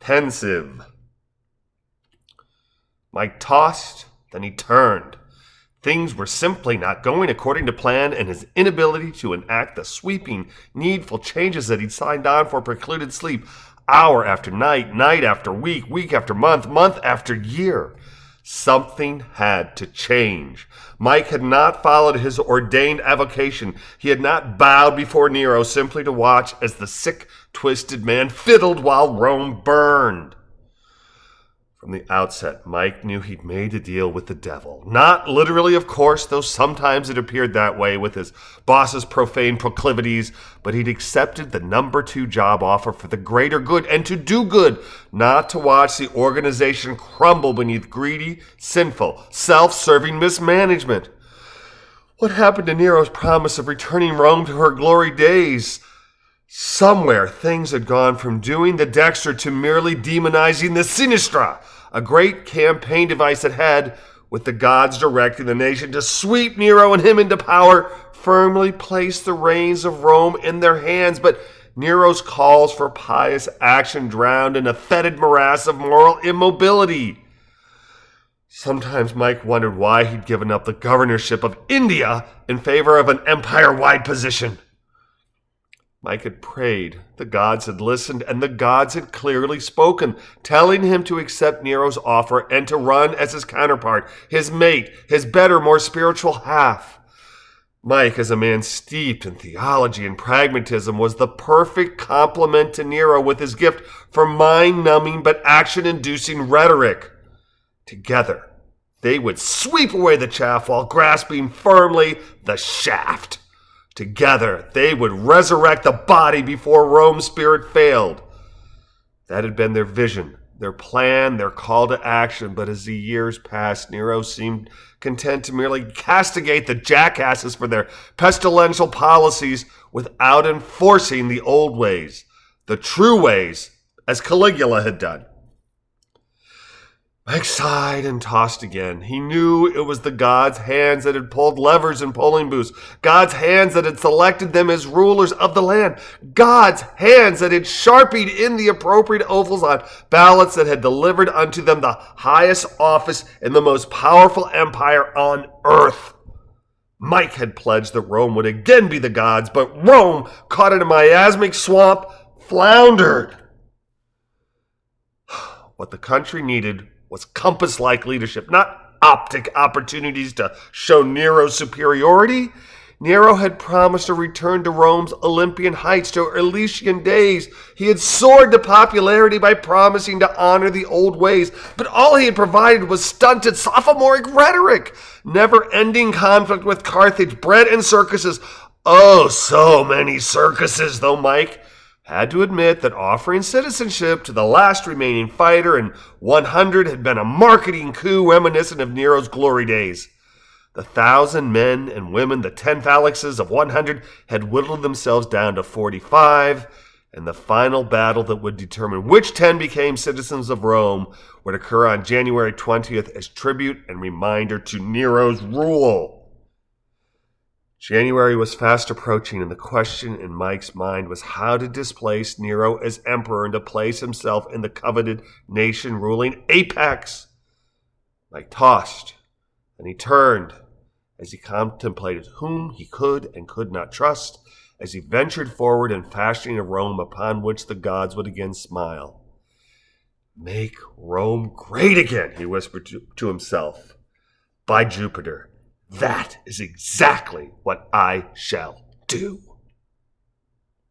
Pensive. Mike tossed, then he turned. Things were simply not going according to plan, and his inability to enact the sweeping, needful changes that he'd signed on for precluded sleep hour after night, night after week, week after month, month after year. Something had to change. Mike had not followed his ordained avocation. He had not bowed before Nero simply to watch as the sick, twisted man fiddled while Rome burned. From the outset, Mike knew he'd made a deal with the devil. Not literally, of course, though sometimes it appeared that way with his boss's profane proclivities, but he'd accepted the number 2 job offer for the greater good and to do good, not to watch the organization crumble beneath greedy, sinful, self-serving mismanagement. What happened to Nero's promise of returning Rome to her glory days? Somewhere things had gone from doing the dexter to merely demonizing the sinistra, a great campaign device that had, with the gods directing the nation to sweep Nero and him into power, firmly placed the reins of Rome in their hands. But Nero's calls for pious action drowned in a fetid morass of moral immobility. Sometimes Mike wondered why he'd given up the governorship of India in favor of an empire-wide position. Mike had prayed, the gods had listened, and the gods had clearly spoken, telling him to accept Nero's offer and to run as his counterpart, his mate, his better, more spiritual half. Mike, as a man steeped in theology and pragmatism, was the perfect complement to Nero with his gift for mind-numbing but action-inducing rhetoric. Together, they would sweep away the chaff while grasping firmly the shaft. Together, they would resurrect the body before Rome's spirit failed. That had been their vision, their plan, their call to action. But as the years passed, Nero seemed content to merely castigate the jackasses for their pestilential policies without enforcing the old ways, the true ways, as Caligula had done. Mike sighed and tossed again. He knew it was the gods' hands that had pulled levers in polling booths, God's hands that had selected them as rulers of the land, God's hands that had sharpied in the appropriate ovals on ballots that had delivered unto them the highest office in the most powerful empire on earth. Mike had pledged that Rome would again be the gods, but Rome, caught in a miasmic swamp, floundered. What the country needed was compass-like leadership, not optic opportunities to show Nero's superiority. Nero had promised a return to Rome's Olympian heights, to Elysian days. He had soared to popularity by promising to honor the old ways, but all he had provided was stunted sophomoric rhetoric, never-ending conflict with Carthage, bread and circuses. Oh, so many circuses, though Mike had to admit that offering citizenship to the last remaining fighter in 100 had been a marketing coup reminiscent of Nero's glory days. The 1,000 men and women, the 10 phalanxes of 100, had whittled themselves down to 45, and the final battle that would determine which 10 became citizens of Rome would occur on January 20th as tribute and reminder to Nero's rule. January was fast approaching, and the question in Mike's mind was how to displace Nero as emperor and to place himself in the coveted nation-ruling apex. Mike tossed, and he turned as he contemplated whom he could and could not trust, as he ventured forward in fashioning a Rome upon which the gods would again smile. "Make Rome great again," he whispered to himself. "By Jupiter, that is exactly what I shall do."